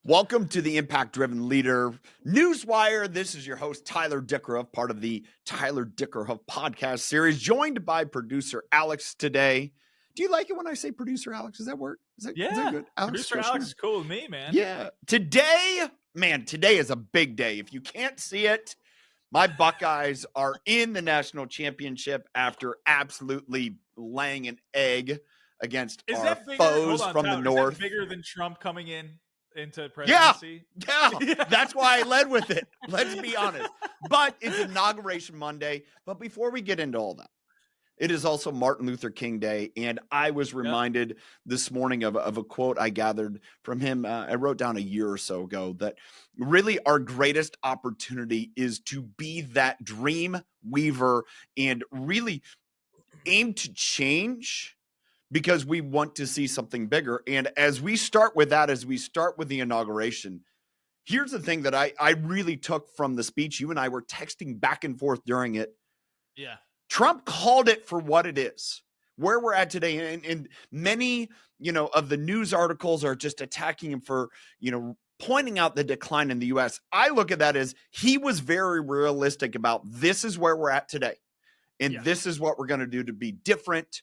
Welcome to the Impact Driven Leader Newswire. This is your host, Tyler Dickerhoff, part of the Tyler Dickerhoff podcast series, joined by producer Alex today. Do you like it when I say producer Alex? Does that work? Is that good? Producer Alex is cool with me, man. Yeah. Today is a big day. If you can't see it, my Buckeyes are in the national championship after absolutely laying an egg against our foes from the north. Is that bigger than Trump coming into presidency? Yeah. That's why I led with it. Let's be honest. But it's Inauguration Monday. But before we get into all that, it is also Martin Luther King Day. And I was reminded this morning of a quote I gathered from him. I wrote down a year or so ago that really our greatest opportunity is to be that dream weaver and really aim to change because we want to see something bigger. And as we start with that, as we start with the inauguration, here's the thing that I really took from the speech. You and I were texting back and forth during it. Yeah. Trump called it for what it is, where we're at today. And many, of the news articles are just attacking him for, pointing out the decline in the U.S. I look at that as he was very realistic about this is where we're at today. And this is what we're going to do to be different.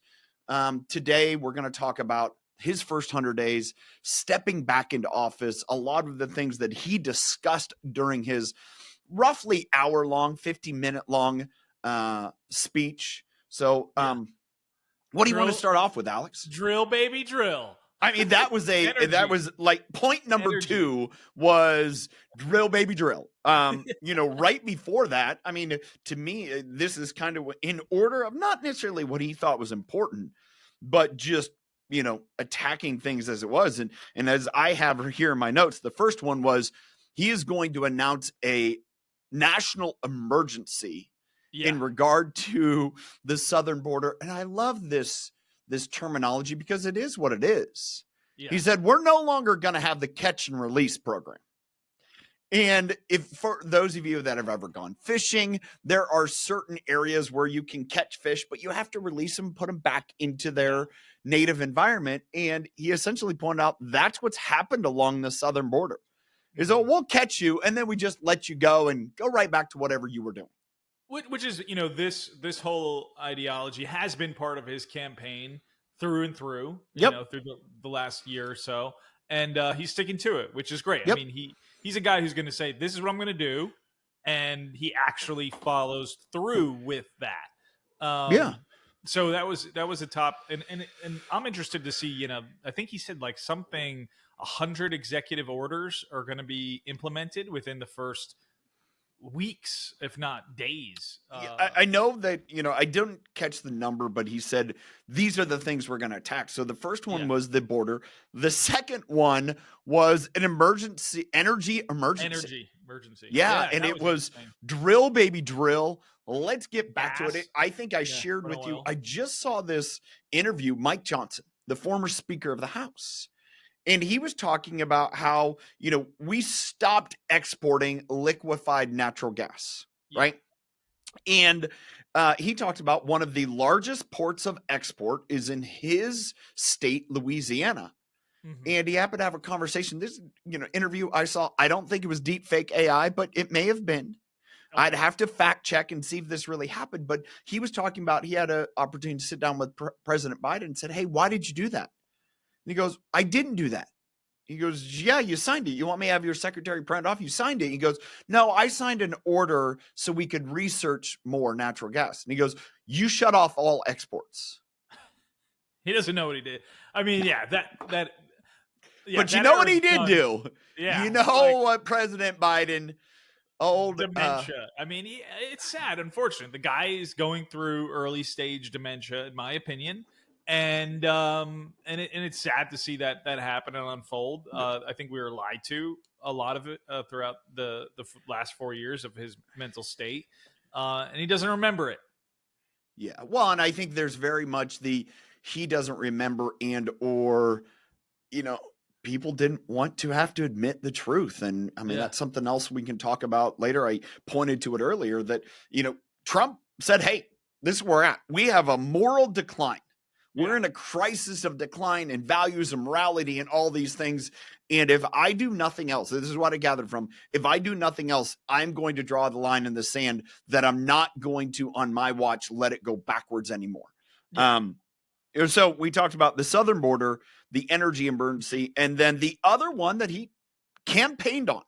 Today, we're going to talk about his first 100 days, stepping back into office, a lot of the things that he discussed during his roughly hour-long, 50-minute-long speech. So what do you want to start off with, Alex? Drill, baby, drill. I mean, that was like point number 2 was drill, baby, drill. Right before that, I mean, to me, this is kind of in order of not necessarily what he thought was important, but just, attacking things as it was. And as I have here in my notes, the first one was he is going to announce a national emergency in regard to the southern border. And I love this terminology because it is what it is. Yeah. He said, we're no longer going to have the catch and release program. And if for those of you that have ever gone fishing, there are certain areas where you can catch fish, but you have to release them, put them back into their native environment. And he essentially pointed out that's what's happened along the southern border. Is we'll catch you and then we just let you go and go right back to whatever you were doing. Which is, this whole ideology has been part of his campaign through and through, through the last year or so. And he's sticking to it, which is great. I mean, he's a guy who's going to say, this is what I'm going to do. And he actually follows through with that. So that was a top. And I'm interested to see, I think he said like something 100 executive orders are going to be implemented within the first weeks, if not days. I know that, I didn't catch the number, but he said, these are the things we're going to attack. So the first one was the border. The second one was an energy emergency. Yeah. And it was drill, baby, drill. Let's get back to it. I think I shared with you, I just saw this interview, Mike Johnson, the former Speaker of the House. And he was talking about how, we stopped exporting liquefied natural gas, right? And he talked about one of the largest ports of export is in his state, Louisiana. Mm-hmm. And he happened to have a conversation. This, interview I saw, I don't think it was deep fake AI, but it may have been. Okay. I'd have to fact check and see if this really happened. But he was talking about, he had an opportunity to sit down with President Biden and said, hey, why did you do that? And he goes, I didn't do that. He goes, yeah, you signed it. You want me to have your secretary print off? You signed it. He goes, no, I signed an order so we could research more natural gas. And he goes, you shut off all exports. He doesn't know what he did. I mean, but you know what he did do? Yeah. What President Biden, dementia. I mean, it's sad, unfortunate. The guy is going through early stage dementia, in my opinion. And it's sad to see that happen and unfold. I think we were lied to a lot of it throughout the last 4 years of his mental state, and he doesn't remember it. Yeah, well, and I think there's very much he doesn't remember or people didn't want to have to admit the truth, and I mean that's something else we can talk about later. I pointed to it earlier that Trump said, "Hey, this is where we're at. We have a moral decline. We're in a crisis of decline in values and morality and all these things. And if I do nothing else, this is what I gathered from, if I do nothing else, I'm going to draw the line in the sand that I'm not going to, on my watch, let it go backwards anymore. Yeah. So we talked about the southern border, the energy emergency, and then the other one that he campaigned on.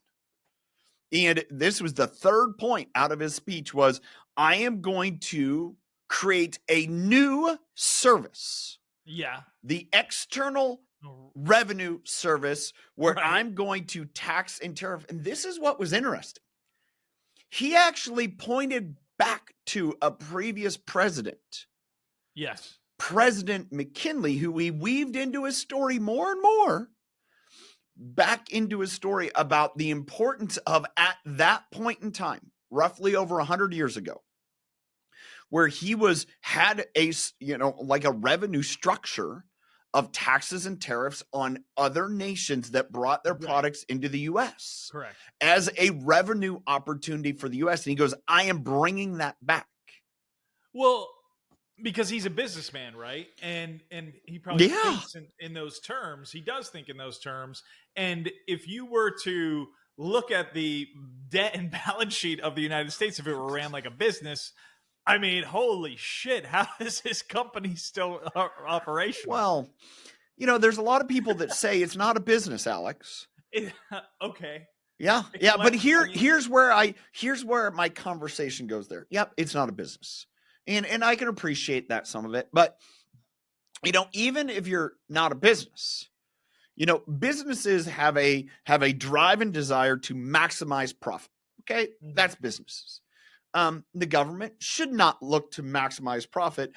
And this was the third point out of his speech was, I am going to create a new service. Yeah. The external revenue service where I'm going to tax and tariff. And this is what was interesting. He actually pointed back to a previous president. Yes. President McKinley, who he weaved into his story more and more, back into his story about the importance of, at that point in time, roughly over 100 years ago, where he had a, like a revenue structure of taxes and tariffs on other nations that brought their products into the U.S. Correct. As a revenue opportunity for the U.S. And he goes, I am bringing that back. Well, because he's a businessman, right? And he probably thinks in those terms. He does think in those terms. And if you were to look at the debt and balance sheet of the United States, if it were ran like a business, I mean, holy shit, how is this company still operational? Well, there's a lot of people that say it's not a business, Alex. Okay. Yeah. Yeah. But here's where my conversation goes there. Yep. It's not a business. And I can appreciate that, some of it. But, even if you're not a business, businesses have a drive and desire to maximize profit. Okay. Mm-hmm. That's businesses. The government should not look to maximize profit,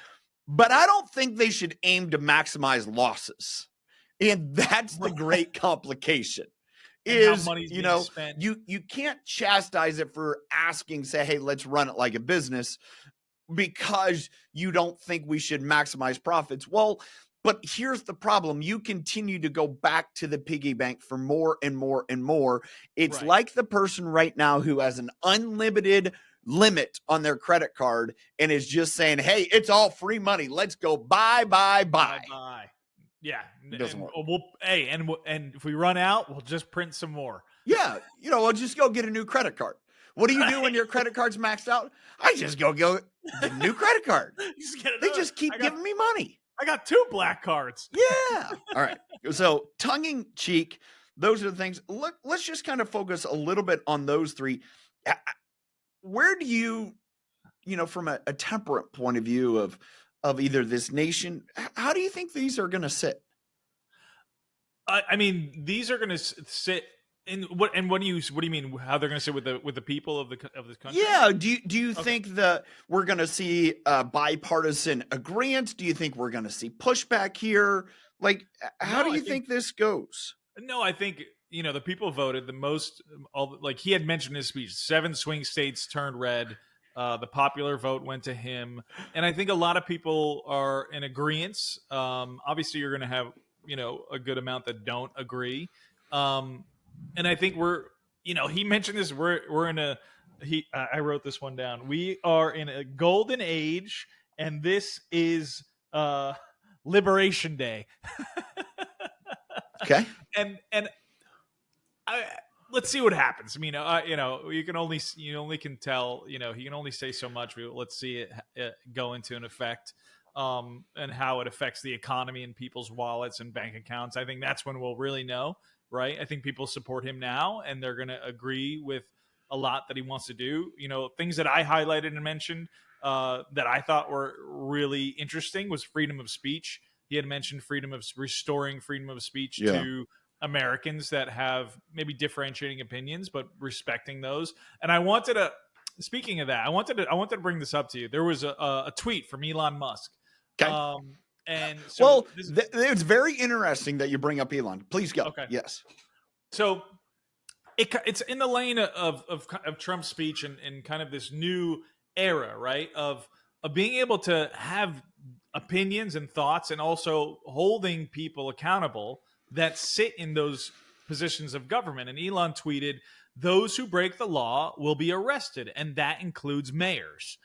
but I don't think they should aim to maximize losses. And that's the great complication. Is, how money's being spent. You can't chastise it for say, hey, let's run it like a business because you don't think we should maximize profits. Well, but here's the problem. You continue to go back to the piggy bank for more and more and more. It's like the person right now who has an unlimited limit on their credit card and is just saying, hey, it's all free money. Let's go buy. Yeah. It doesn't work. And if we run out, we'll just print some more. Yeah. We'll just go get a new credit card. What do you do when your credit card's maxed out? I just go get a new credit card. They just keep giving me money. I got 2 black cards. Yeah. All right. So tongue in cheek, those are the things. Look, let's just kind of focus a little bit on those three. Where do you, from a temperate point of view of either this nation, how do you think these are going to sit? I mean, these are going to sit in what do you mean? How they're going to sit with the people of this country? Yeah. Do you think that we're going to see bipartisan agreement? Do you think we're going to see pushback here? Like, how do you think this goes? No, I think, the people voted the most. Like he had mentioned in his speech, 7 swing states turned red. The popular vote went to him. And I think a lot of people are in agreement. Obviously, you're going to have, a good amount that don't agree. And I think he mentioned this, we're in I wrote this one down. We are in a golden age, and this is Liberation Day. Okay. And let's see what happens. I mean, you can tell, he can only say so much. Let's see it go into an effect, and how it affects the economy and people's wallets and bank accounts. I think that's when we'll really know, right? I think people support him now, and they're going to agree with a lot that he wants to do. Things that I highlighted and mentioned that I thought were really interesting was freedom of speech. He had mentioned restoring freedom of speech to Americans that have maybe differentiating opinions, but respecting those. And I wanted to, speaking of that, I wanted to bring this up to you. There was a tweet from Elon Musk. Okay. And so it's very interesting that you bring up Elon. Please go. Okay. Yes. So it's in the lane of Trump's speech and kind of this new era, right? Of being able to have opinions and thoughts, and also holding people accountable that sit in those positions of government. And Elon tweeted, "Those who break the law will be arrested, and that includes mayors."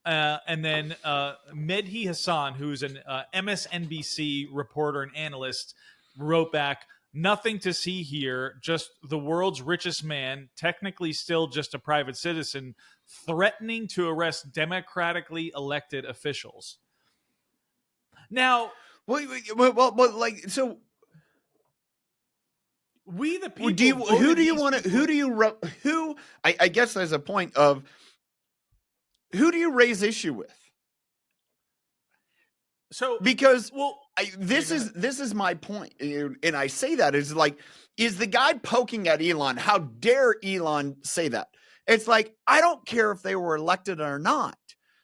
And then Medhi Hassan, who's an MSNBC reporter and analyst, wrote back, "Nothing to see here, just the world's richest man, technically still just a private citizen, threatening to arrest democratically elected officials." Now, well, like, so we the people. I guess there's a point of who do you raise issue with? So because this is my point, and I say that is like, is the guy poking at Elon? How dare Elon say that? It's like, I don't care if they were elected or not.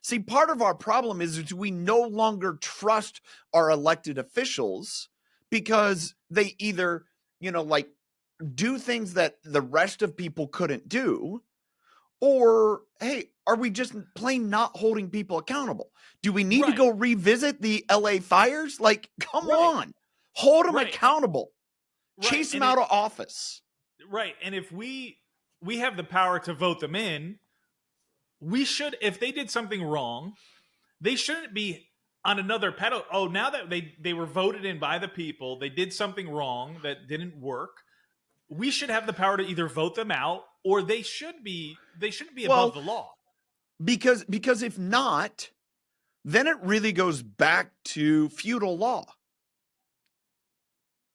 See, part of our problem is we no longer trust our elected officials because they either, like, do things that the rest of people couldn't do, or, hey, are we just plain not holding people accountable? Do we need to go revisit the LA fires? Like, come on, hold them accountable, chase them out of office. Right. And if we have the power to vote them in, we should, if they did something wrong, they shouldn't be on another pedal. Oh, now that they were voted in by the people, they did something wrong that didn't work. We should have the power to either vote them out, or they shouldn't be above the law. Because if not, then it really goes back to feudal law.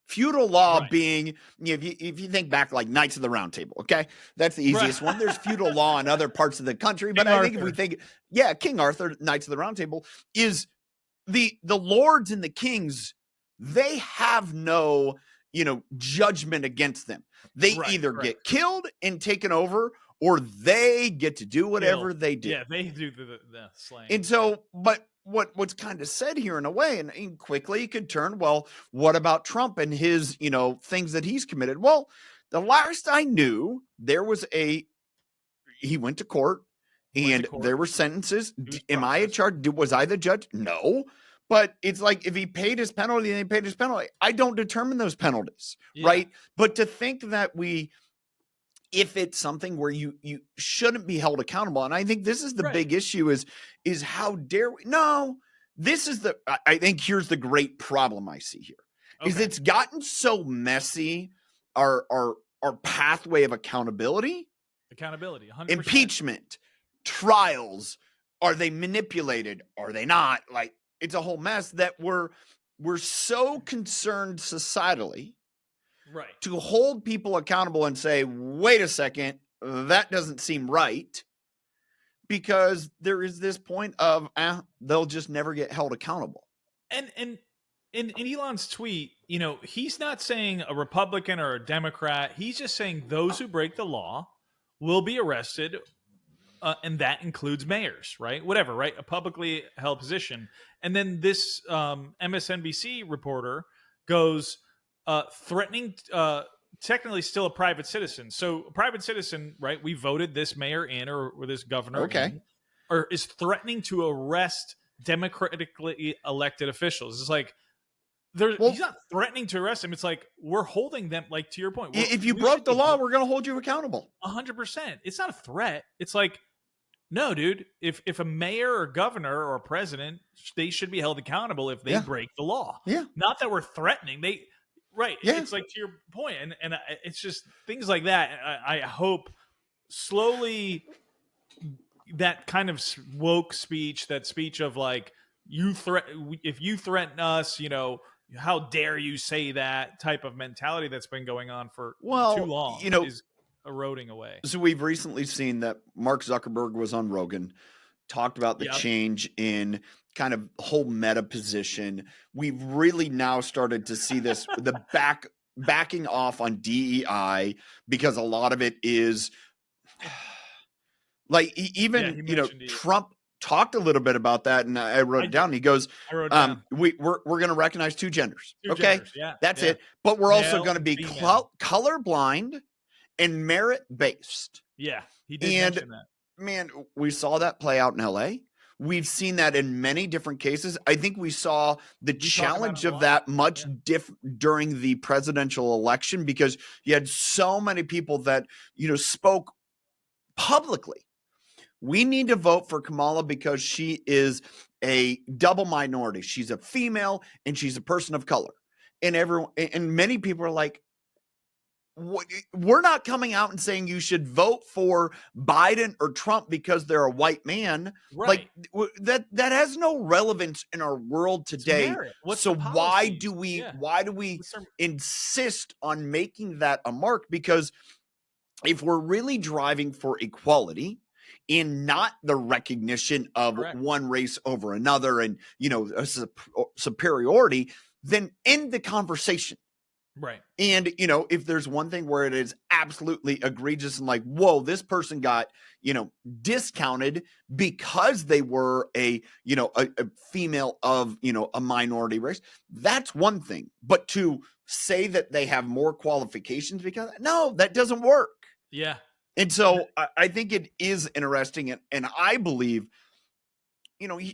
Feudal law being, if you think back, like Knights of the Round Table, okay? That's the easiest one. There's feudal law in other parts of the country, but I think if we think, King Arthur, Knights of the Round Table, is the lords and the kings, they have no, judgment against them. They either get killed and taken over, or they get to do whatever they do. Yeah, they do the slaying. And so, but what's kind of said here in a way, and quickly it could turn, well, what about Trump and his, things that he's committed? Well, the last I knew, he went to court, and there were sentences. Am I in charge? Was I the judge? No. But it's like, if he paid his penalty and he paid his penalty, I don't determine those penalties, right? But to think that if it's something where you shouldn't be held accountable, and I think this is the big issue is how dare we? No, this is I think here's the great problem I see here, is it's gotten so messy, our pathway of accountability, 100%. Impeachment, trials, are they manipulated? Are they not? Like, it's a whole mess that we're so concerned societally to hold people accountable and say, wait a second, that doesn't seem right, because there is this point of they'll just never get held accountable. And in Elon's tweet, he's not saying a Republican or a Democrat. He's just saying those who break the law will be arrested, and that includes mayors, right? Whatever, right? A publicly held position. And then this MSNBC reporter goes, threatening, technically still a private citizen. So a private citizen, right? We voted this mayor in, or this governor in, or is threatening to arrest democratically elected officials. It's like, he's not threatening to arrest him. It's like, we're holding them, like, to your point. If you broke the law, we're going to hold you accountable. 100%. It's not a threat. It's like, no, dude, if a mayor or governor or a president, they should be held accountable if they break the law. Yeah. Not that we're threatening. It's like, to your point, and it's just things like that. I hope slowly that kind of woke speech, that speech of like, if you threaten us, how dare you say that type of mentality that's been going on for too long, is eroding away. So we've recently seen that Mark Zuckerberg was on Rogan, talked about the change in kind of whole meta position. We've really now started to see this, the backing off on DEI, because a lot of it is like, even, Trump talked a little bit about that, and I wrote it down. He goes, we're going to recognize two genders. Genders, that's it. But we're also going to be colorblind and merit-based. Yeah, he did mention that. Man, we saw that play out in LA. We've seen that in many different cases. I think we saw the challenge of that much during the presidential election, because you had so many people that, spoke publicly. we need to vote for Kamala because she is a double minority. She's a female and she's a person of color. And many people are like, we're not coming out and saying you should vote for Biden or Trump because they're a white man. Right. Like that has no relevance in our world today. So why do we insist on making that a mark? Because if we're really driving for equality and not the recognition of one race over another and, a superiority, then end the conversation. Right. And, if there's one thing where it is absolutely egregious and like, whoa, this person got, discounted because they were a female of, a minority race, that's one thing. But to say that they have more qualifications because, no, that doesn't work. Yeah. And so I think it is interesting. And I believe,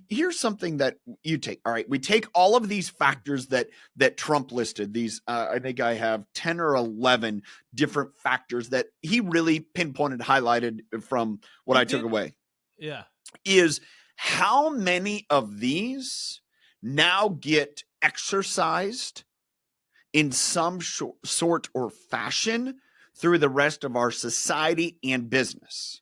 here's something that you take. All right. We take all of these factors that Trump listed. These, I think I have 10 or 11 different factors that he really pinpointed, highlighted from what I took away. Yeah. Is how many of these now get exercised in some sort or fashion through the rest of our society and business.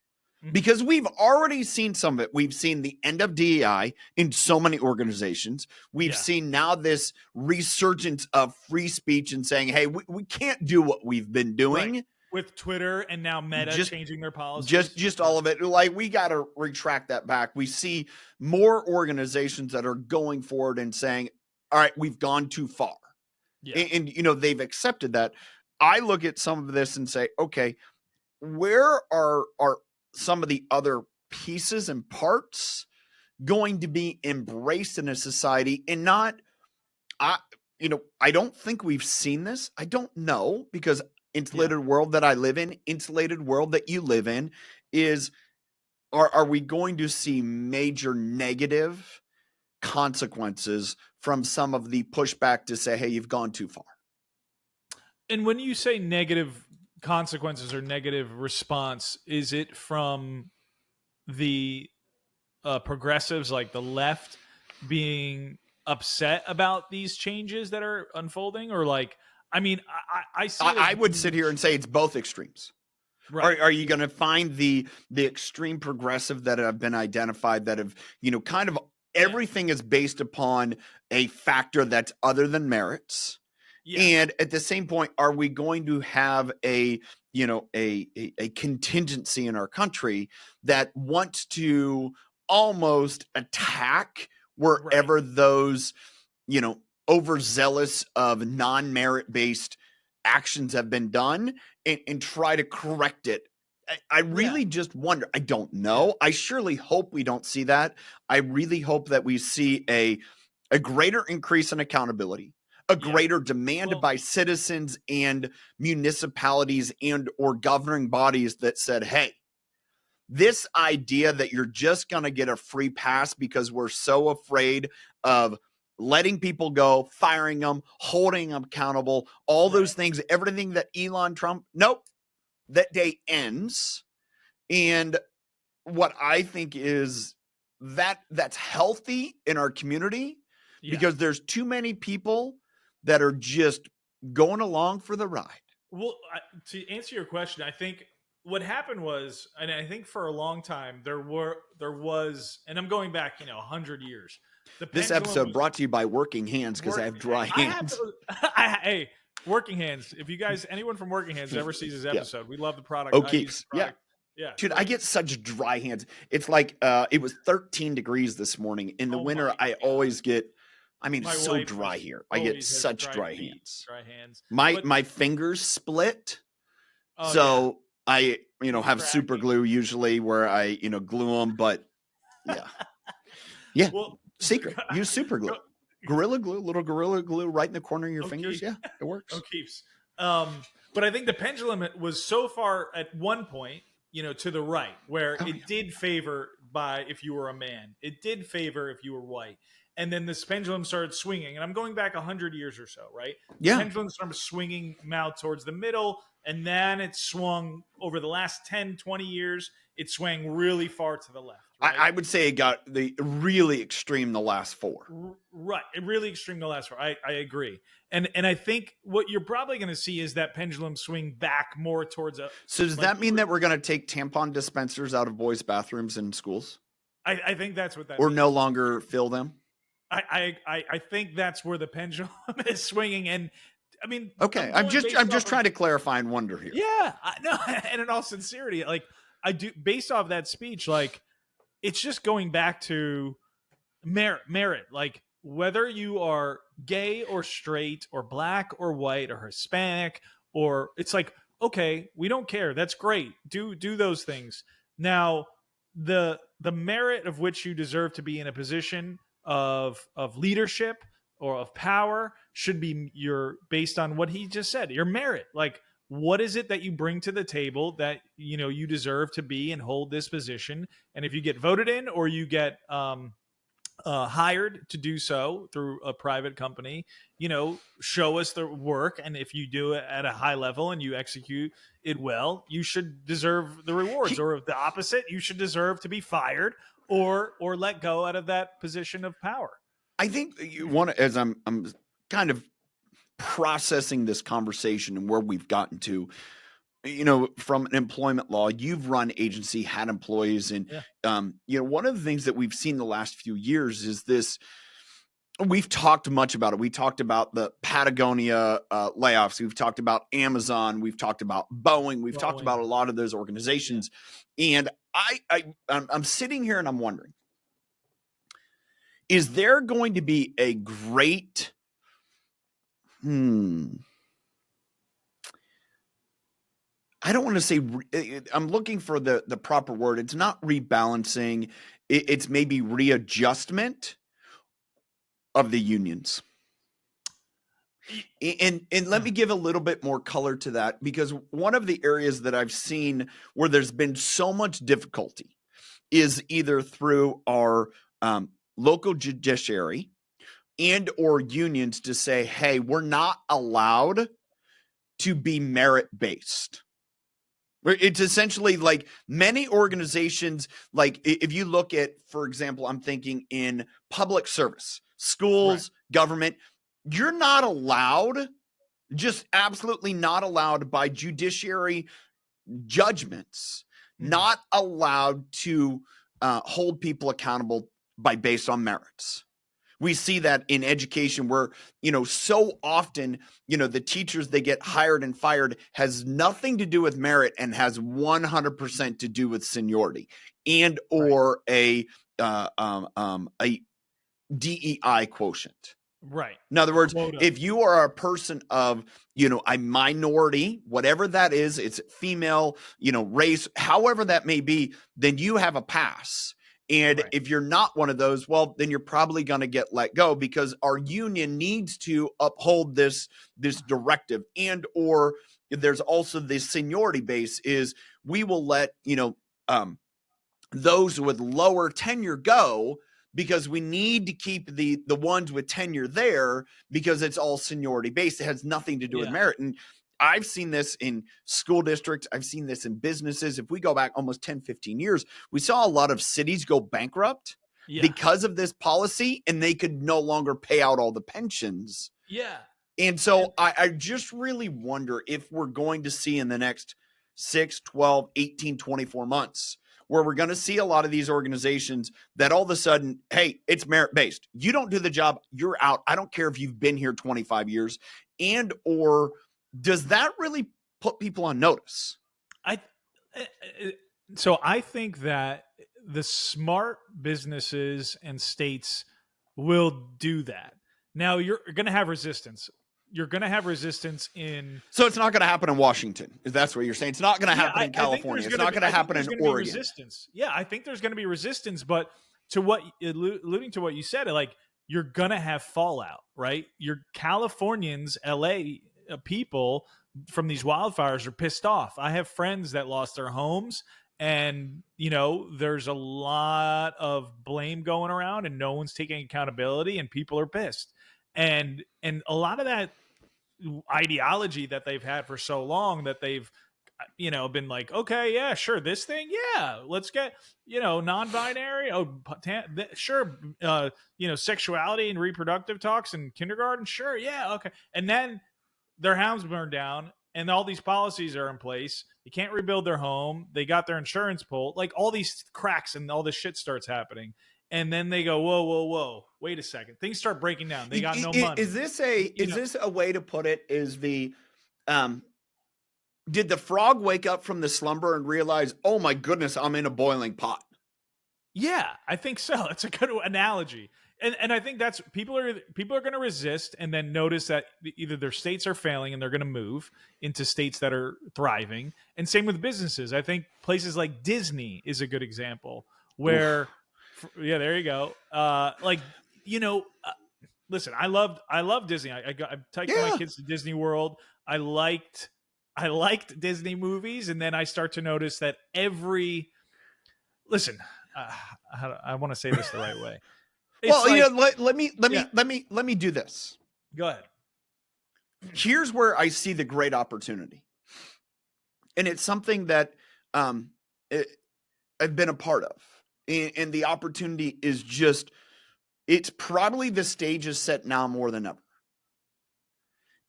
Because we've already seen some of it. We've seen the end of DEI in so many organizations. We've seen now this resurgence of free speech and saying, hey, we can't do what we've been doing. Right. With Twitter and now Meta changing their policies. Just all of it. Like, we got to retract that back. We see more organizations that are going forward and saying, all right, we've gone too far. Yeah. And they've accepted that. I look at some of this and say, okay, where are some of the other pieces and parts going to be embraced in a society and not, I don't think we've seen this. I don't know, because insulated world that I live in, insulated world that you live in is, are we going to see major negative consequences from some of the pushback to say, hey, you've gone too far? And when you say negative consequences or negative response, is it from the progressives, like the left, being upset about these changes that are unfolding? Or like, I mean, I see I would sit here and say it's both extremes. Right. Are you going to find the extreme progressive that have been identified that have, kind of everything is based upon a factor that's other than merits? Yeah. And at the same point, are we going to have a contingency in our country that wants to almost attack wherever those, overzealous of non-merit based actions have been done and try to correct it? I really just wonder. I don't know. I surely hope we don't see that. I really hope that we see a greater increase in accountability, a greater demand by citizens and municipalities and or governing bodies that said, hey, this idea that you're just going to get a free pass because we're so afraid of letting people go, firing them, holding them accountable, all those things, everything that Elon Trump, nope, that day ends. And what I think is that's healthy in our community, because there's too many people that are just going along for the ride. Well, to answer your question, I think what happened was, and I think for a long time there was, and I'm going back, 100 years. This episode brought to you by Working Hands, because I have dry hands. Hey, Working Hands. If you guys, anyone from Working Hands ever sees this episode, we love the product. O'Keefe's. Yeah. Dude, I get such dry hands. It's like it was 13 degrees this morning. In the winter, I always get, it's so dry here. I get such dry hands. My fingers split. So I, have super glue usually where I, glue them, but yeah. Well, secret. Use super glue. Gorilla glue, little gorilla glue right in the corner of your fingers. Yeah, it works. O'Keefe's. But I think the pendulum was so far at one point, to the right, where it did favor if you were a man. It did favor if you were white. And then this pendulum started swinging. And I'm going back 100 years or so, right? Yeah. The pendulum started swinging now towards the middle, and then it swung over the last 10, 20 years, it swang really far to the left. Right? I would say it got the really extreme the last 4. Right. It really extreme the last 4. I agree. And I think what you're probably going to see is that pendulum swing back more towards a. So does that mean that we're going to take tampon dispensers out of boys' bathrooms in schools? I think that's what that or means. no longer fill them? I think that's where the pendulum is swinging. And I mean, okay, I'm just trying to clarify and wonder here. Yeah, no, and in all sincerity, like I do, based off that speech, like it's just going back to merit, like whether you are gay or straight or black or white or Hispanic, or it's like, okay, we don't care. That's great. Do those things. Now, the merit of which you deserve to be in a position of leadership or of power should be based on what he just said, your merit. Like, what is it that you bring to the table that, you know, you deserve to be and hold this position? And if you get voted in or you get hired to do so through a private company, you know, show us the work. And if you do it at a high level and you execute it well, you should deserve the rewards. Or if the opposite, you should deserve to be fired or let go out of that position of power. I think as I'm kind of processing this conversation and where we've gotten to, you know, from an employment law, you've run agency, had employees, and you know, one of the things that we've seen the last few years is this. We've talked much about it. We talked about the Patagonia layoffs. We've talked about Amazon. We've talked about Boeing. We've talked about a lot of those organizations. And I'm sitting here and I'm wondering, is there going to be a great I don't want to say I'm looking for the proper word. It's not rebalancing. It's maybe readjustment of the unions. And let me give a little bit more color to that, because one of the areas that I've seen where there's been so much difficulty is either through our local judiciary and or unions to say, hey, we're not allowed to be merit-based. It's essentially like many organizations, like if you look at, for example, I'm thinking in public service, schools, government, you're not allowed, just absolutely not allowed by judiciary judgments, not allowed to hold people accountable based on merits. We see that in education where, you know, so often, you know, the teachers, they get hired and fired has nothing to do with merit and has 100% to do with seniority and or a DEI quotient. Right. In other words, if you are a person of, you know, a minority, whatever that is, it's female, you know, race, however that may be, then you have a pass. And if you're not one of those, well, then you're probably going to get let go, because our union needs to uphold this directive. And or there's also this seniority base is we will let, you know, those with lower tenure go, because we need to keep the ones with tenure there, because it's all seniority based. It has nothing to do with merit. And I've seen this in school districts. I've seen this in businesses. If we go back almost 10, 15 years, we saw a lot of cities go bankrupt because of this policy, and they could no longer pay out all the pensions. Yeah. And so I just really wonder if we're going to see in the next 6, 12, 18, 24 months, where we're going to see a lot of these organizations that all of a sudden, hey, it's merit-based. You don't do the job, you're out. I don't care if you've been here 25 years. And or does that really put people on notice? So I think that the smart businesses and states will do that. Now, you're going to have resistance. You're going to have resistance in. So it's not going to happen in Washington. If that's what you're saying, it's not going to happen in California. It's not going to happen in Oregon. Resistance. Yeah, I think there's going to be resistance. But to what, alluding to what you said, like you're going to have fallout, right? Your Californians, LA people from these wildfires are pissed off. I have friends that lost their homes, and you know, there's a lot of blame going around, and no one's taking accountability, and people are pissed. And a lot of that ideology that they've had for so long, that they've been like, okay, yeah, sure, this thing, yeah, let's get, non-binary, sure, sexuality and reproductive talks in kindergarten, sure, yeah, okay. And then their house burned down and all these policies are in place. You can't rebuild their home. They got their insurance pulled, like all these cracks and all this shit starts happening. And then they go, whoa, whoa, whoa, wait a second. Things start breaking down. They got no money. Is this a way to put it? Is the did the frog wake up from the slumber and realize, oh my goodness, I'm in a boiling pot? Yeah, I think so. It's a good analogy. And I think that's people are going to resist and then notice that either their states are failing and they're going to move into states that are thriving. And same with businesses. I think places like Disney is a good example where, yeah, there you go. Listen, I love Disney. I'm taking my kids to Disney World. I liked Disney movies, and then I start to notice that I want to say this the right way. Let me do this. Go ahead. Here's where I see the great opportunity, and it's something that I've been a part of, and the opportunity is just, it's probably the stage is set now more than ever,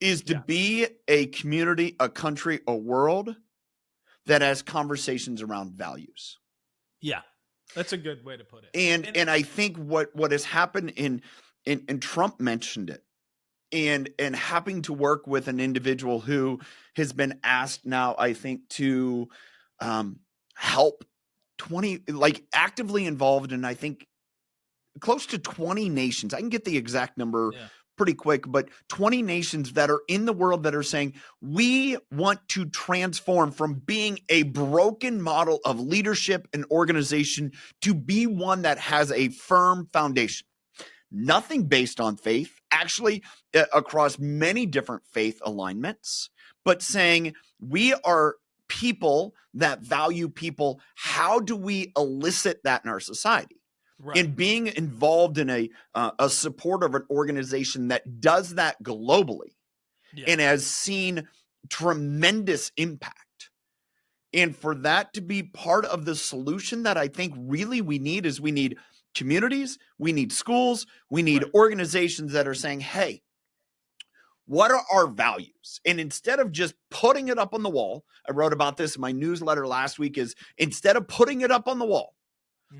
is to be a community, a country, a world that has conversations around values. Yeah. That's a good way to put it. And I think what has happened in Trump mentioned it, and having to work with an individual who has been asked now, I think, to help actively involved in, I think, close to 20 nations. I can get the exact number pretty quick, but 20 nations that are in the world that are saying, we want to transform from being a broken model of leadership and organization to be one that has a firm foundation. Nothing based on faith, actually, across many different faith alignments, but saying we are people that value people. How do we elicit that in our society? Right. And being involved in a support of an organization that does that globally and has seen tremendous impact. And for that to be part of the solution that I think really we need communities, we need schools, we need organizations that are saying, hey, what are our values? And instead of just putting it up on the wall, I wrote about this in my newsletter last week, is instead of putting it up on the wall,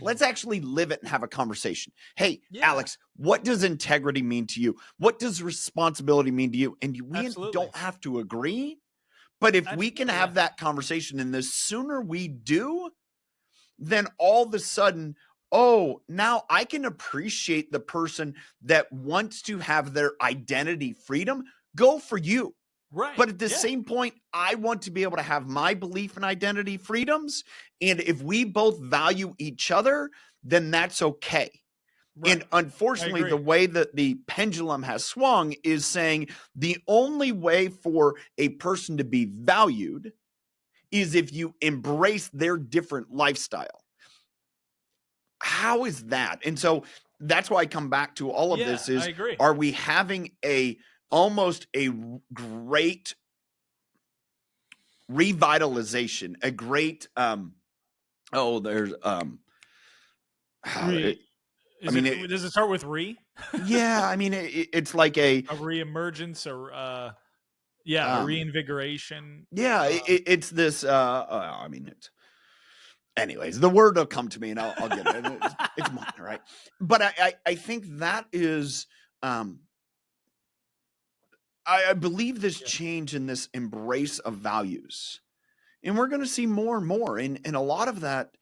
let's actually live it and have a conversation. Hey, Alex, what does integrity mean to you? What does responsibility mean to you? And we don't have to agree, but if we can have that conversation, and the sooner we do, then all of a sudden, now I can appreciate the person that wants to have their identity freedom. Go for you. Right. But at the same point, I want to be able to have my belief in identity freedoms. And if we both value each other, then that's okay. Right. And unfortunately, the way that the pendulum has swung is saying the only way for a person to be valued is if you embrace their different lifestyle. How is that? And so that's why I come back to all of this is, are we having almost a great revitalization, a great does it start with re? Yeah, I mean it's like a reemergence or a reinvigoration. Yeah, it's this anyways, the word will come to me and I'll get it. It's mine, right? But I think that is I believe this change in this embrace of values, and we're going to see more and more. And a lot of that,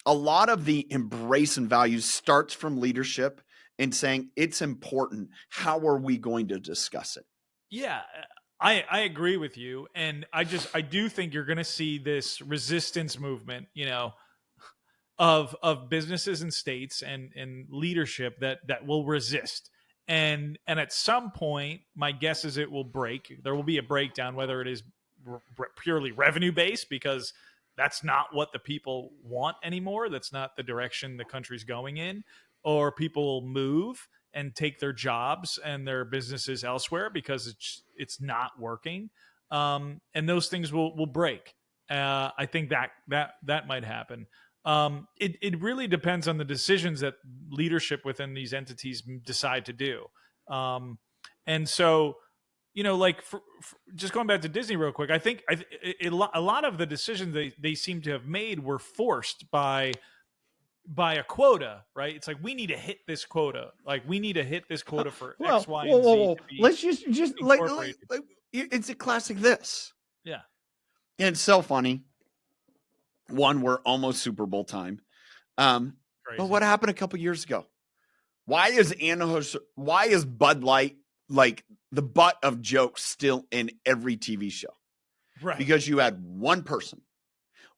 a lot of the embrace and values starts from leadership and saying it's important. How are we going to discuss it? Yeah, I agree with you. And I do think you're going to see this resistance movement, of businesses and states and leadership that will resist. And at some point, my guess is it will break. There will be a breakdown, whether it is purely revenue based, because that's not what the people want anymore. That's not the direction the country's going in. Or people will move and take their jobs and their businesses elsewhere because it's not working. And those things will break. I think that might happen. It really depends on the decisions that leadership within these entities decide to do. And so, like just going back to Disney real quick, I think a lot of the decisions they seem to have made were forced by a quota, right? It's like, we need to hit this quota. Like, we need to hit this quota for X, Y, and Z to be Let's just incorporated. it's a classic this. Yeah. And it's so funny. One, we're almost Super Bowl time. But what happened a couple years ago? Why is Bud Light like the butt of jokes still in every TV show? Right. Because you had one person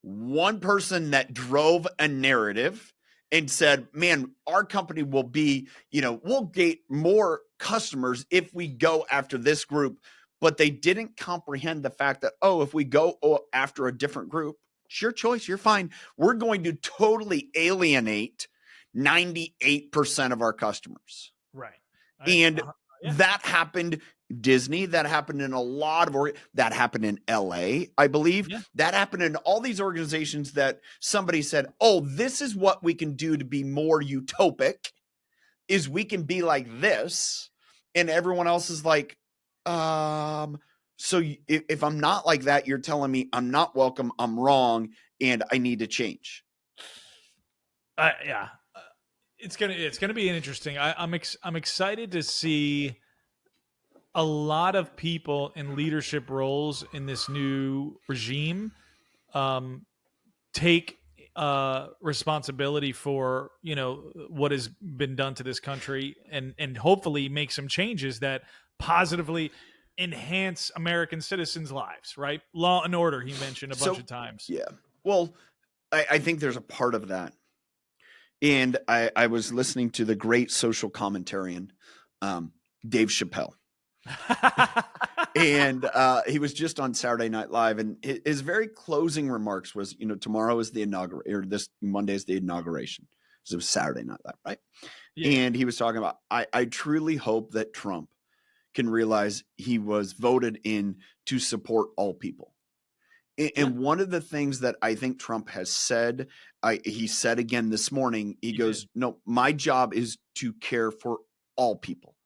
that drove a narrative and said, man, our company will be, we'll get more customers if we go after this group. But they didn't comprehend the fact that, if we go after a different group, it's your choice. You're fine. We're going to totally alienate 98% of our customers. Right. That happened Disney. That happened in a lot of that happened in LA, I believe. Yeah. That happened in all these organizations that somebody said, oh, this is what we can do to be more utopic, is we can be like this. And everyone else is like, so if I'm not like that, you're telling me I'm not welcome, I'm wrong, and I need to change. Yeah. It's gonna be interesting. I'm excited to see a lot of people in leadership roles in this new regime take responsibility for what has been done to this country, and hopefully make some changes that positively enhance American citizens' lives. Right, law and order, he mentioned a bunch of times. Yeah, well, I think there's a part of that. And I was listening to the great social commentarian, Dave Chappelle. And he was just on Saturday Night Live. And his very closing remarks was, tomorrow is the inauguration, or this Monday is the inauguration. So it was Saturday Night Live, right? Yeah. And he was talking about, I truly hope that Trump can realize he was voted in to support all people. And one of the things that I think Trump has said, he said again this morning, he goes, no, my job is to care for all people.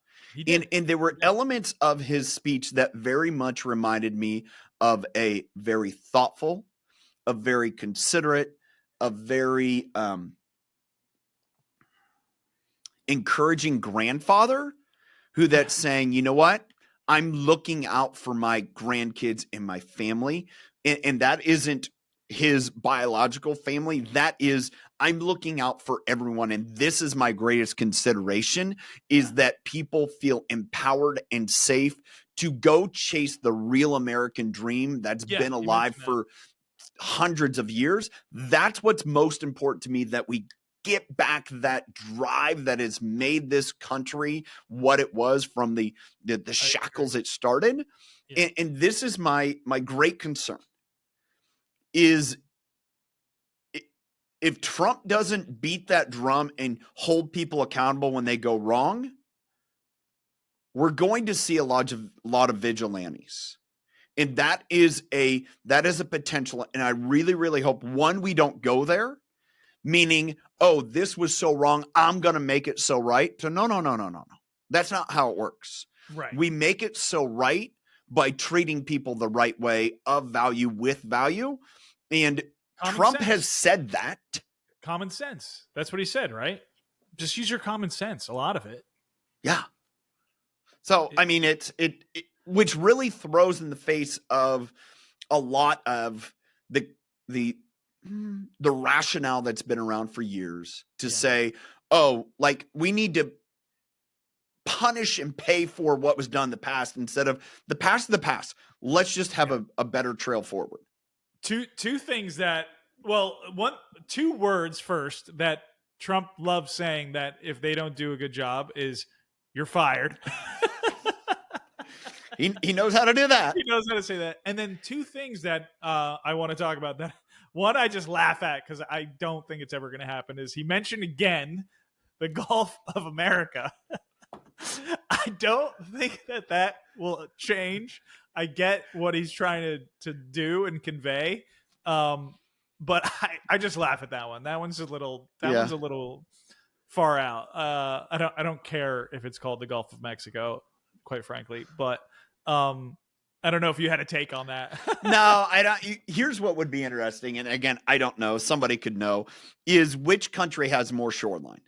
And there were elements of his speech that very much reminded me of a very thoughtful, a very considerate, a very encouraging grandfather that's saying, you know what? I'm looking out for my grandkids and my family. And that isn't his biological family. That is, I'm looking out for everyone. And this is my greatest consideration, is that people feel empowered and safe to go chase the real American dream that's been alive for hundreds of years. That's what's most important to me, that we get back that drive that has made this country what it was from the shackles it started. Yeah. And this is my great concern, is if Trump doesn't beat that drum and hold people accountable when they go wrong, we're going to see a lot of vigilantes. And that is a potential. And I really, really hope, one, we don't go there, meaning, oh, this was so wrong, I'm going to make it so right. So no. That's not how it works. Right. We make it so right by treating people the right way, of value, with value. And Trump has said that. Common sense. That's what he said, right? Just use your common sense, a lot of it. Yeah. So, I mean, it which really throws in the face of a lot of the rationale that's been around for years to say, oh, like, we need to punish and pay for what was done in the past, instead of the past of the past. Let's just have a better trail forward. Two things that, two words first that Trump loves saying, that if they don't do a good job, is you're fired. He knows how to do that. He knows how to say that. And then two things that I want to talk about, that one I just laugh at because I don't think it's ever going to happen, is he mentioned again the Gulf of America. I don't think that will change. I get what he's trying to do and convey, But I just laugh at that one. That one's a little far out. I don't care if it's called the Gulf of Mexico, quite frankly, but I don't know if you had a take on that. No, I don't. Here's what would be interesting, and again, I don't know. Somebody could know. Is which country has more shoreline?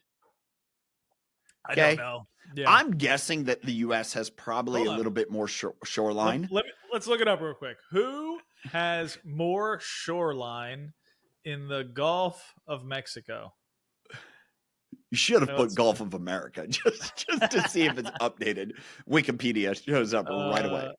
Okay? I don't know. Yeah. I'm guessing that the U.S. has probably a little bit more shoreline. Let's look it up real quick. Who has more shoreline in the Gulf of Mexico? You should have put Gulf of America just to see if it's updated. Wikipedia shows up right away.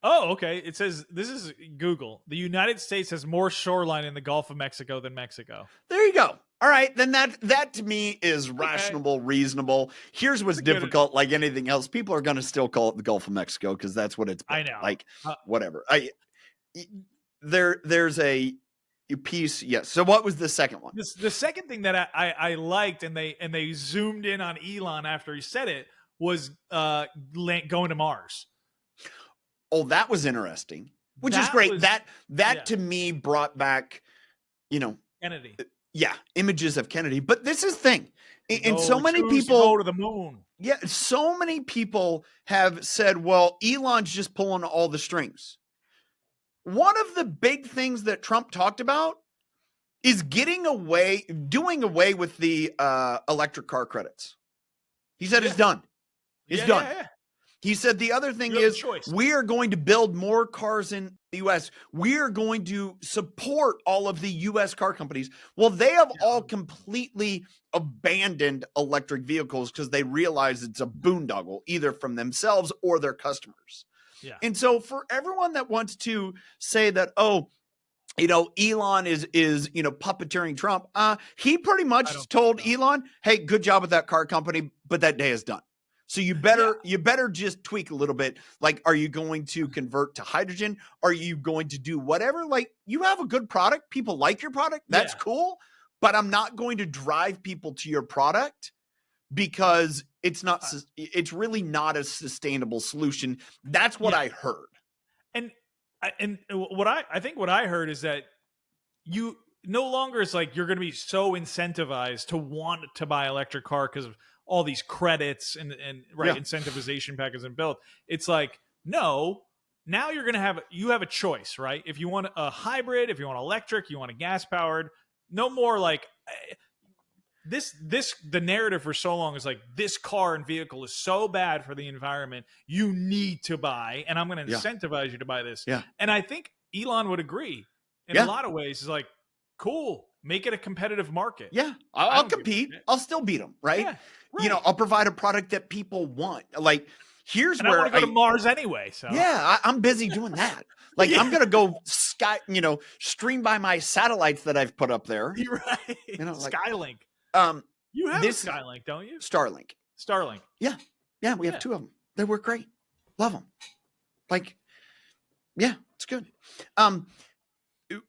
Oh, okay. It says, this is Google. The United States has more shoreline in the Gulf of Mexico than Mexico. There you go. All right, then that to me is rational, reasonable. Here's what's difficult, like anything else. People are going to still call it the Gulf of Mexico because that's what it's been. I know. Like, whatever. There's a piece. Yes. So what was the second one? The second thing that I liked, and they zoomed in on Elon after he said it, was going to Mars. Oh, that was interesting. Which is great. That to me brought back, Kennedy. Yeah, images of Kennedy. But this is the thing. And so many people go to the moon. Yeah, so many people have said, well, Elon's just pulling all the strings. One of the big things that Trump talked about is doing away with the electric car credits. He said it's done. It's done. Yeah. He said the other thing is we are going to build more cars in the U.S. We are going to support all of the U.S. car companies. Well, they have all completely abandoned electric vehicles because they realize it's a boondoggle, either from themselves or their customers. Yeah. And so for everyone that wants to say that, Elon is puppeteering Trump, he pretty much told Elon, hey, good job with that car company, but that day is done. So you better just tweak a little bit. Like, are you going to convert to hydrogen? Are you going to do whatever? Like, you have a good product. People like your product. That's cool. But I'm not going to drive people to your product because it's really not a sustainable solution. That's what I heard. And what I heard is that you no longer is like you're going to be so incentivized to want to buy an electric car because of all these credits and incentivization packages and build. It's like, no, now you have a choice, right? If you want a hybrid, if you want electric, you want a gas powered, no more like the narrative for so long is like, this car and vehicle is so bad for the environment, you need to buy, and I'm going to incentivize you to buy this. Yeah. And I think Elon would agree in a lot of ways. Is like, cool, make it a competitive market. Yeah, I'll compete. I'll still beat them, right? Yeah. Right. I'll provide a product that people want. Like, here's where I want to go to Mars anyway. So I'm busy doing that. Like, I'm gonna go stream by my satellites that I've put up there. You're right. Skylink. You have Skylink, don't you? Starlink. Yeah, we have two of them. They work great. Love them. Like, yeah, it's good.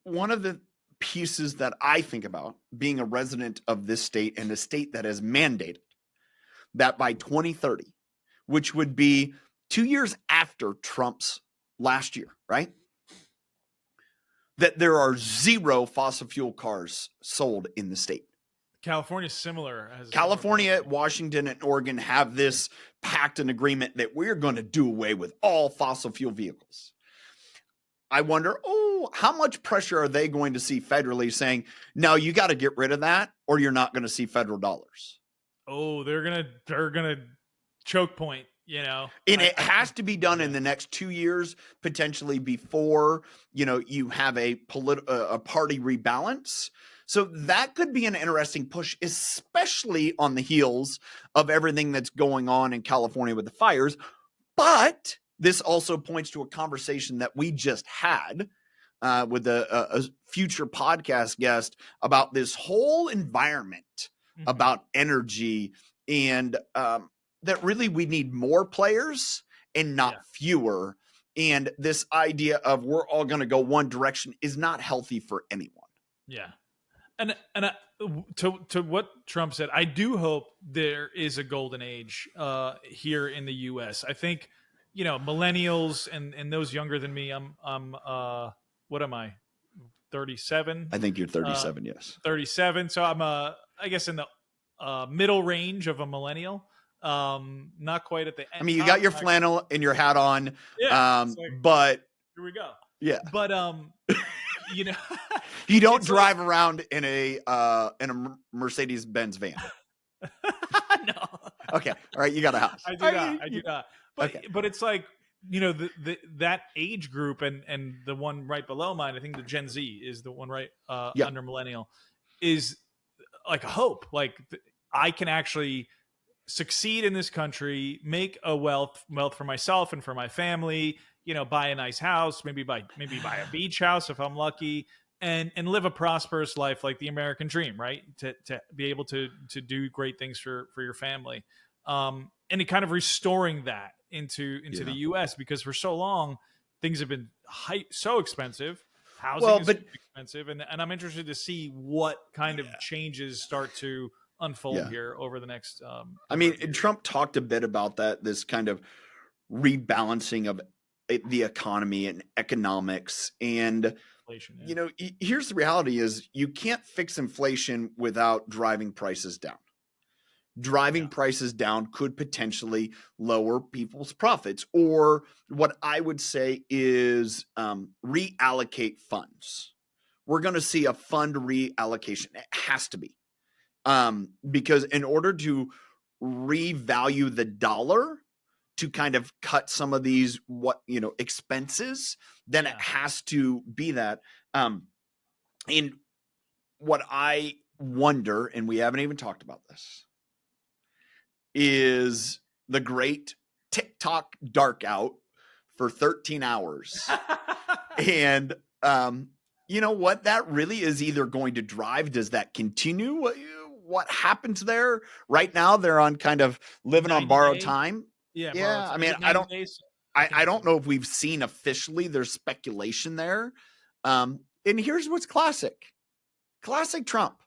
One of the pieces that I think about being a resident of this state and a state that has mandated that by 2030, which would be 2 years after Trump's last year, right? That there are 0 fossil fuel cars sold in the state. California's similar. California, Washington, and Oregon have this pact and agreement that we're going to do away with all fossil fuel vehicles. I wonder, how much pressure are they going to see federally saying, no, you got to get rid of that or you're not going to see federal dollars? Oh, they're gonna choke point, And it has to be done in the next 2 years, potentially before, you have a party rebalance. So that could be an interesting push, especially on the heels of everything that's going on in California with the fires. But this also points to a conversation that we just had with a future podcast guest about this whole environment, about energy, and that really we need more players and not fewer. And this idea of we're all going to go one direction is not healthy for anyone. Yeah. And to what Trump said, I do hope there is a golden age here in the U.S. I think, millennials and those younger than me, I'm what am I? 37. I think you're 37. Yes. 37. So I'm I guess in the middle range of a millennial. Not quite at the end. I mean, you got your flannel and your hat on. Yeah. But here we go. Yeah. But you know, you don't drive around in a Mercedes-Benz van. No. Okay. All right. You got a house. I do not. But it's like, that age group and the one right below mine, I think the Gen Z is the one right under millennial, is like a hope. Like I can actually succeed in this country, make a wealth for myself and for my family, buy a nice house, maybe buy a beach house if I'm lucky, and live a prosperous life like the American dream, right? To be able to do great things for your family. And it kind of restoring that into the US, because for so long things have been so expensive. Housing is expensive, and I'm interested to see what kind of changes start to unfold here over the next I mean, Trump talked a bit about that, this kind of rebalancing of the economy and economics. And inflation, here's the reality is you can't fix inflation without driving prices down. Driving prices down could potentially lower people's profits, or what I would say is reallocate funds. We're going to see a fund reallocation. It has to be. Because in order to revalue the dollar to kind of cut some of these expenses, then it has to be that. And what I wonder, and we haven't even talked about this, is the great TikTok dark out for 13 hours. And you know what? That really is either going to drive. Does that continue? What happens there? Right now, they're on kind of living on borrowed time. Yeah. I mean, I don't know if we've seen officially. There's speculation there. And here's what's classic Trump,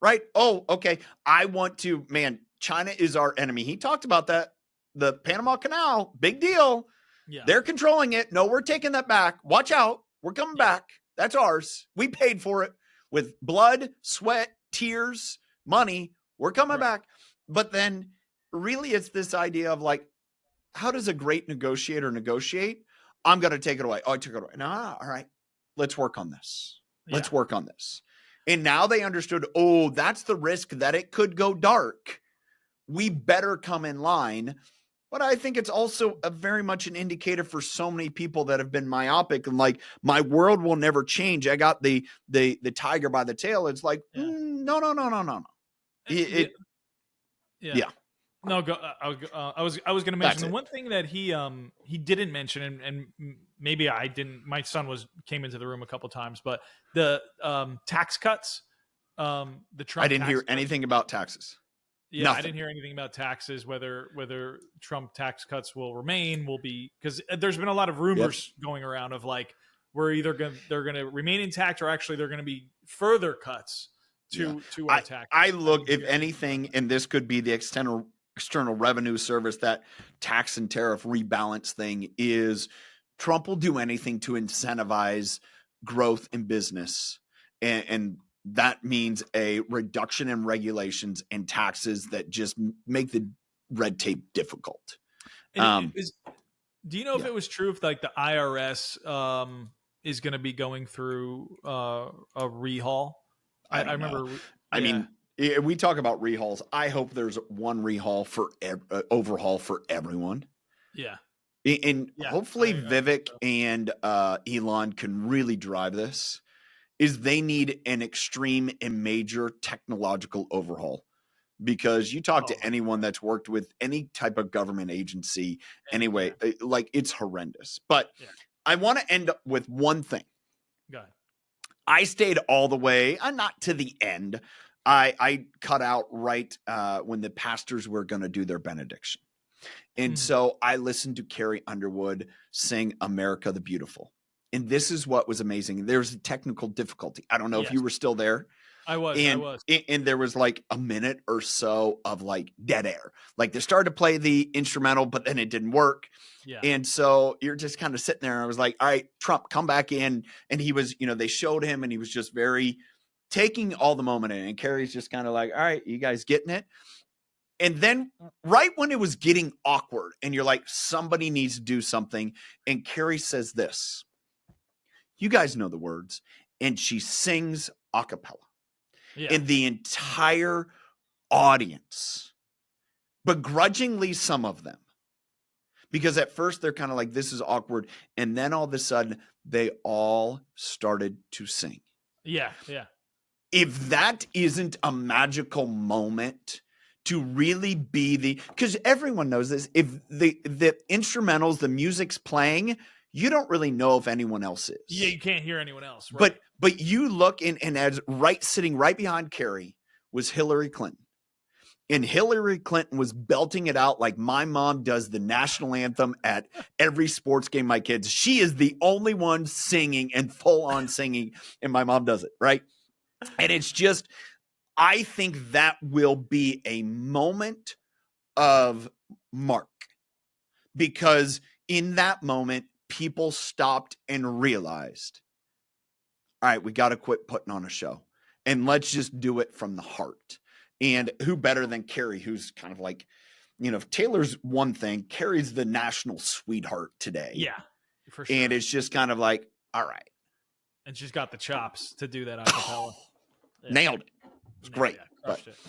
right? Oh, okay. I want to, China is our enemy. He talked about that. The Panama Canal, big deal. Yeah. They're controlling it. No, we're taking that back. Watch out. We're coming back. That's ours. We paid for it with blood, sweat, tears, money. We're coming back. But then really it's this idea of like, how does a great negotiator negotiate? I'm going to take it away. Oh, I took it away. No, all right. Let's work on this. Let's work on this. And now they understood, oh, that's the risk that it could go dark. We better come in line. But I think it's also very much an indicator for so many people that have been myopic and like, my world will never change. I got the tiger by the tail. It's like, no. No, go. I was going to mention the one thing that he didn't mention, and maybe I didn't. My son came into the room a couple times, but the tax cuts. The Trump. I didn't hear anything about taxes. Yeah, Nothing. I didn't hear anything about taxes. Whether Trump tax cuts will be, because there's been a lot of rumors going around of like they're going to remain intact, or actually they're going to be further cuts to our tax. I look, if anything, and this could be the external revenue service, that tax and tariff rebalance thing, is Trump will do anything to incentivize growth in business, and that means a reduction in regulations and taxes that just make the red tape difficult. Do you know if it was true if like the IRS is going to be going through a rehaul? I remember. I mean, we talk about rehauls. I hope there's one rehaul for overhaul for everyone. Yeah. And hopefully Vivek and Elon can really drive this. Is they need an extreme and major technological overhaul, because you talk to anyone that's worked with any type of government agency anyway, like it's horrendous. But I want to end up with one thing. Go ahead. I stayed all the way, not to the end. I cut out right when the pastors were going to do their benediction. And so I listened to Carrie Underwood sing America the Beautiful. And this is what was amazing. There's a technical difficulty. I don't know if you were still there. I was. And there was like a minute or so of like dead air. Like they started to play the instrumental, but then it didn't work. Yeah. And so you're just kind of sitting there. And I was like, all right, Trump, come back in. And he was, they showed him and he was just very taking all the moment in. And Carrie's just kind of like, all right, you guys getting it? And then right when it was getting awkward and you're like, somebody needs to do something. And Carrie says this, you guys know the words. And she sings a cappella. Yeah. And the entire audience, begrudgingly some of them, because at first they're kind of like, this is awkward. And then all of a sudden they all started to sing. Yeah. Yeah. If that isn't a magical moment to really be because everyone knows this, if the instrumentals, the music's playing, you don't really know if anyone else is. Yeah, you can't hear anyone else. Right? But you look and as sitting right behind Carrie was Hillary Clinton. And Hillary Clinton was belting it out like my mom does the national anthem at every sports game, my kids. She is the only one singing and full on singing, and my mom does it, right? And it's just, I think that will be a moment of mark, because in that moment, people stopped and realized, all right, we got to quit putting on a show and let's just do it from the heart. And who better than Carrie, who's kind of like, Taylor's one thing, Carrie's the national sweetheart today. Yeah, for sure. And it's just kind of like, all right. And she's got the chops to do that a cappella. Yeah. Nailed it. It's great.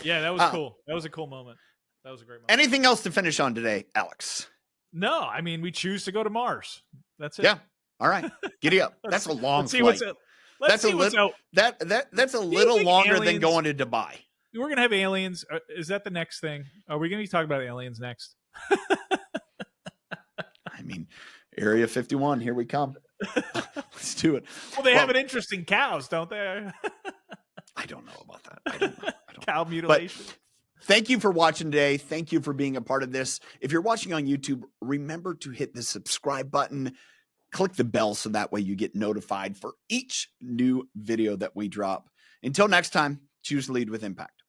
Yeah, that was cool. That was a cool moment. That was a great moment. Anything else to finish on today, Alex? No, I mean, we choose to go to Mars. That's it. Yeah. All right. Giddy up. That's a long flight. That's a little longer than going to Dubai. We're going to have aliens. Is that the next thing? Are we going to be talking about aliens next? I mean, Area 51, here we come. Let's do it. Well, they have an interest in cows, don't they? I don't know about that. I don't know. Cow mutilation. But thank you for watching today. Thank you for being a part of this. If you're watching on YouTube, remember to hit the subscribe button. Click the bell so that way you get notified for each new video that we drop. Until next time, choose to lead with impact.